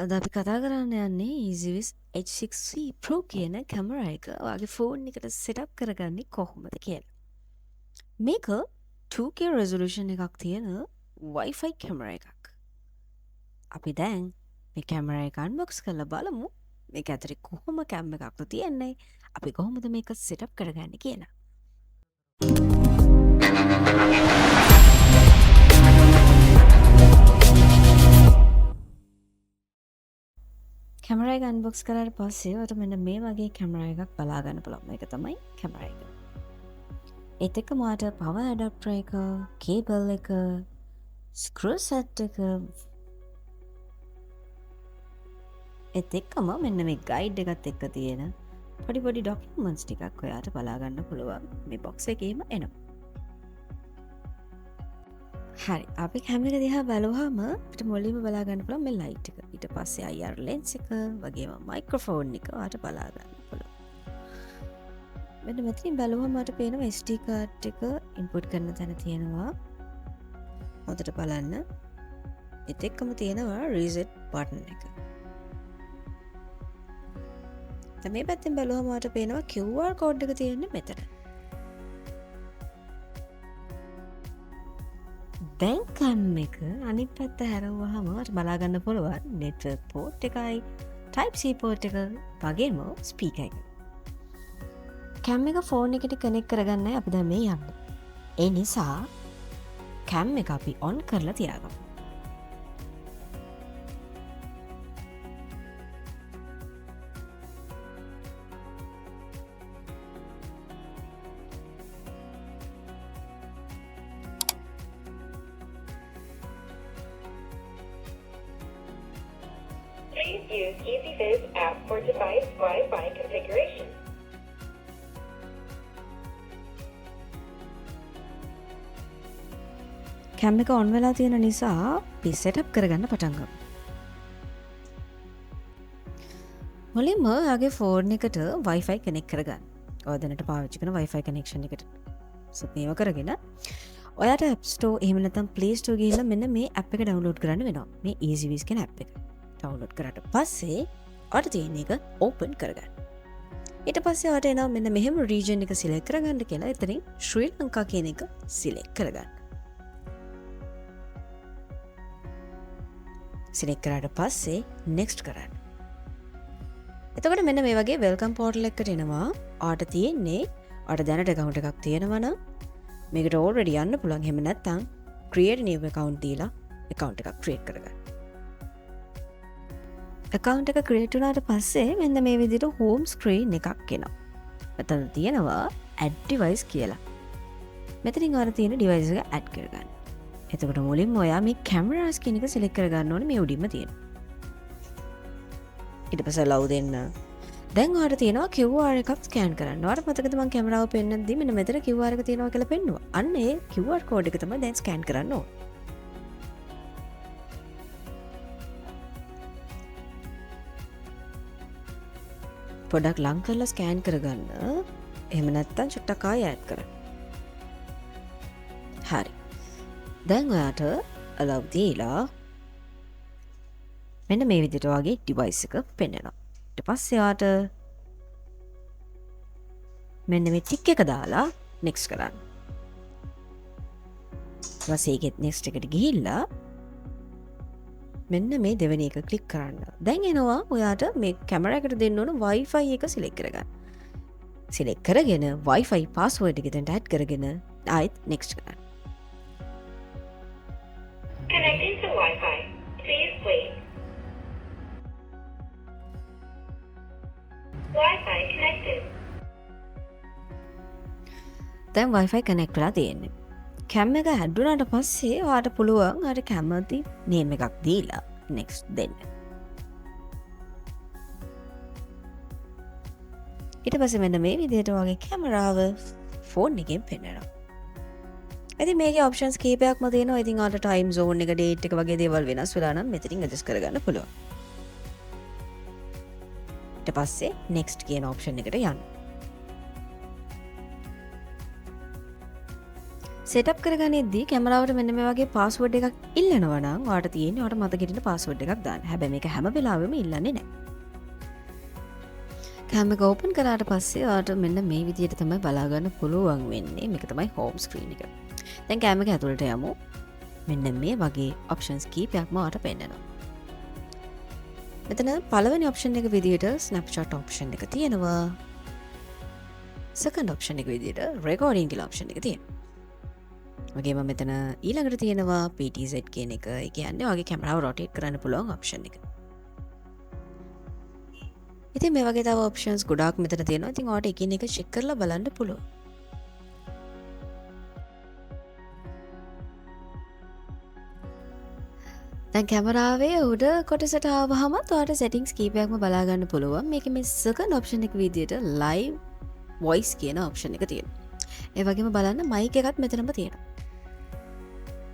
අද අපි කතා කරන්න යන්නේ EasyWiz H6C Pro කියන කැමරා එක ඔයාගේ ෆෝන් එකට සෙටප් කරගන්නේ කොහොමද කියලා. මේක 2K resolution එකක් තියෙන Wi-Fi කැමරා එකක්. අපි දැන් මේ කැමරා එක අන්බොක්ස් කරලා බලමු මේක ඇතුලේ කොහොම කැම් එකක්ද තියෙන්නේ, අපි කොහොමද මේක සෙටප් කරගන්නේ කියලා. කැමරා එක අන්බොක්ස් කරාට පස්සේ ඔයාලට මෙන්න මේ වගේ කැමරා එකක් බලා ගන්න පුළුවන්. මේක තමයි කැමරා එක. ඒත් එක්ක මාට පවර් ඇඩැප්ටර් එක, කේබල් එක, ස්ක්‍රූ සෙට් එක, ඒත් එක්කම මෙන්න මේ ගයිඩ් එකත් එක්ක තියෙන පොඩි ඩොකියුමන්ට්ස් ටිකක් ඔයාට බලා ගන්න පුළුවන් මේ බොක්ස් එකේම එනවා. හරි, අපි කැමරා දිහා බලුවාම අපිට මුලින්ම බලා ගන්න පුළුවන් මේ ලයිට් එක. ඊට පස්සේ IR lens එක, වගේම මයික්‍රොෆෝන් එක ඔයාට බලා ගන්න පුළුවන්. මෙන්න මෙතනින් බලුවම මට පේනවා SD කාඩ් එක ඉන්පුට් කරන තැන තියෙනවා. හොඳට බලන්න. ඒත් එක්කම තියෙනවා රීසෙට් බටන් එක. දැන් මේ පැත්තෙන් බලුවම මට පේනවා QR කෝඩ් එක තියෙන්නේ මෙතන. දැන් කම් එක අනිත් පැත්ත හැරවුවාම මට බලා ගන්න පුළුවන් network port එකයි, type C port එක, වගේම speaker එක. කැම් එක ෆෝන් එකට කනෙක්ට් කරගන්නයි අපි දැන් මේ යන්නේ. ඒ නිසා කැම් එක අපි ඔන් කරලා තියාගමු. Please use EasyViz app for device Wi-Fi configuration. කැම් එක ඔන් වෙලා තියෙන නිසා අපි සෙටප් කරගන්න පටන් ගමු. මුලින්ම ඔයාගේ ෆෝන් එකට Wi-Fi කනෙක්ට් කරගන්න. ඔයා දැනට පාවිච්චි කරන Wi-Fi කනෙක්ෂන් එකට මේව කරගෙන ඔයාට App Store එහෙම නැත්නම් Play Store ගිහිල්ලා මෙන්න මේ app එක download කරන්න වෙනවා. මේ EasyWiz කියන app එක. download කරාට පස්සේ ඔයාට තියෙන එක open කරගන්න. ඊට පස්සේ ඔයාට එනවා මෙන්න මෙහෙම region එක select කරගන්න කියලා. එතනින් ශ්‍රී ලංකා කියන එක select කරගන්න. select කරාට පස්සේ next කරන්න. එතකොට මෙන්න මේ වගේ වෙල්කම් පෝර්ටල් එකකට එනවා. ඔයාට තියෙන්නේ ඔයාට දැනට account එකක් තියෙනවා නම් මේකට already යන්න පුළුවන්. එහෙම නැත්නම් create new account දීලා account එකක් create කරගන්න. account එක create වුණාට පස්සේ මෙන්න මේ විදිහට home screen එකක් එනවා. මෙතන තියෙනවා add device කියලා. මෙතනින් ඔයාලා තියෙන device එක add කරගන්න. එතකොට මුලින්ම ඔයා මේ cameras කියන එක select කරගන්න ඕනේ මේ උඩින්ම තියෙන. ඊට පස්සේ allow දෙන්න. දැන් ඔයාලට තියෙනවා QR එකක් ස්කෑන් කරන්න. ඔයාලට මතකද මම කැමරාව පෙන්නද්දී මෙන්න මෙතන QR එක තියෙනවා කියලා පෙන්නුවා. අන්න ඒ QR කෝඩ් එක තමයි දැන් ස්කෑන් කරන්න ඕන. පොඩක් ලං කරලා ස්කෑන් කරගන්න. එහෙම නැත්නම් චුට්ටක් ආයෙ ඇඩ් කරන්න. හරි. දැන් ඔයාට allow දීලා මෙන්න මේ විදිහට වගේ device එක පෙන්වනවා. ඊට පස්සේ ඔයාට මෙන්න මේ tick එක දාලා next කරන්න. ඊට පස්සේ ඒකෙත් next එකට ගිහිල්ලා මෙන්න මේ දෙවෙනි එක ක්ලික් කරන්න. දැන් එනවා ඔයාට මේ කැමරා එකට දෙන්න ඕන Wi-Fi එක select කරගන්න. select කරගෙන Wi-Fi password එක දැන් add කරගෙන ආයෙත් next කරන්න. Connecting to Wi-Fi. Please wait. Wi-Fi connected. දැන් Wi-Fi connect වෙලා තියෙන්නේ. කැම් එක add වුණාට පස්සේ ඔයාට පුළුවන් අර කැමති name එකක් දීලා next දෙන්න. ඊට පස්සේ මෙන්න මේ විදිහට වගේ කැමරාව ෆෝන් එකෙන් පෙන්වනවා. ඉතින් මේකේ options කීපයක්ම තියෙනවා. ඉතින් ඔයාලට time zone එක date එක වගේ දේවල් වෙනස් වෙලා නම් මෙතනින් adjust කරගන්න පුළුවන්. ඊට පස්සේ next කියන option එකට යන්න. සෙටප් කරගනිද්දී කැමරාවට මෙන්න මේ වගේ පාස්වර්ඩ් එකක් ඉල්ලනවා නම් ඔයාලට තියෙන්නේ ඔයාලට මතක හිටින පාස්වර්ඩ් එකක් දාන්න. හැබැයි මේක හැම වෙලාවෙම ඉල්ලන්නේ නැහැ. කැම එක ඕපන් කරාට පස්සේ ඔයාලට මෙන්න මේ විදිහට තමයි බලා ගන්න පුළුවන් වෙන්නේ. මේක තමයි හෝම් ස්ක්‍රීන් එක. දැන් කැම එක ඇතුළට යමු. මෙන්න මේ වගේ ඔප්ෂන්ස් කීපයක්ම ඔයාලට පෙන්නනවා. මෙතන පළවෙනි ඔප්ෂන් එක විදිහට ස්නැප්ෂොට් ඔප්ෂන් එක තියෙනවා. සෙකන්ඩ් ඔප්ෂන් එක විදිහට රෙකෝඩින් කියලා ඔප්ෂන් එක තියෙනවා. වගේම මෙතන ඊළඟට තියෙනවා PTZ කියන එක. ඒ කියන්නේ ඔයාගේ කැමරාව රොටේට් කරන්න පුළුවන් ඔප්ෂන් එක. ඉතින් මේ වගේ තව ඔප්ෂන්ස් ගොඩාක් මෙතන තියෙනවා. ඉතින් ඔයාලට එකින් එක චෙක් කරලා බලන්න පුළුවන්. දැන් කැමරාවේ උඩ කොටසට ආවහම ඔයාලට සෙටින්ග්ස් කීපයක්ම බලා ගන්න පුළුවන්. මේකේ මේ සෙකන්ඩ් ඔප්ෂන් එක විදිහට ලයිව් වොයිස් කියන ඔප්ෂන් එක තියෙනවා. ඒ වගේම බලන්න මයික් එකත් මෙතනම තියෙනවා.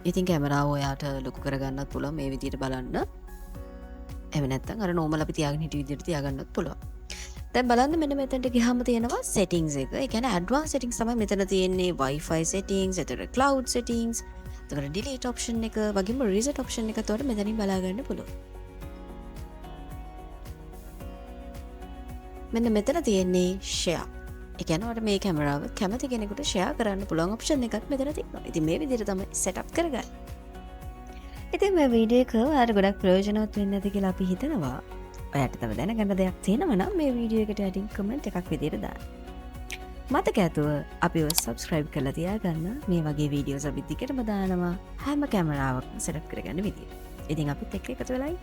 ඉතින් කැමරාව ඔයාට ලොකු කරගන්නත් පුළුවන් මේ විදිහට බලන්න. එහෙම නැත්නම් අර නෝමල් අපි තියාගෙන හිටිය විදිහට තියාගන්නත් පුළුවන්. දැන් බලන්න මෙන්න මෙතනට ගියාම තියෙනවා settings එක. ඒ කියන්නේ advanced settings තමයි මෙතන තියෙන්නේ. Wi-Fi settings, එතකොට cloud settings, එතකොට delete option එක වගේම reset option එක උඩ මෙතනින් බලා ගන්න පුළුවන්. මෙන්න මෙතන තියෙන්නේ share. ඒ කියන්නේ ඔයාලට මේ කැමරාව කැමති කෙනෙකුට share කරන්න පුළුවන් option එකක් මෙතන තියෙනවා. ඉතින් මේ විදිහට තමයි setup කරගන්නේ. ඉතින් මේ වීඩියෝ එක ඔයාලට ගොඩක් ප්‍රයෝජනවත් වෙන්න ඇති කියලා අපි හිතනවා. ඔයාලට තව දැනගන්න දෙයක් තියෙනවා නම් මේ වීඩියෝ එකට යටින් කමෙන්ට් එකක් විදියට දාන්න. මතක ඇතුව අපිව subscribe කරලා තියාගන්න. මේ වගේ වීඩියෝස් අපි දිගටම දානවා හැම කැමරාවක්ම setup කරගන්න විදියට. ඉතින් අපිත් එක්ක එකතු වෙලා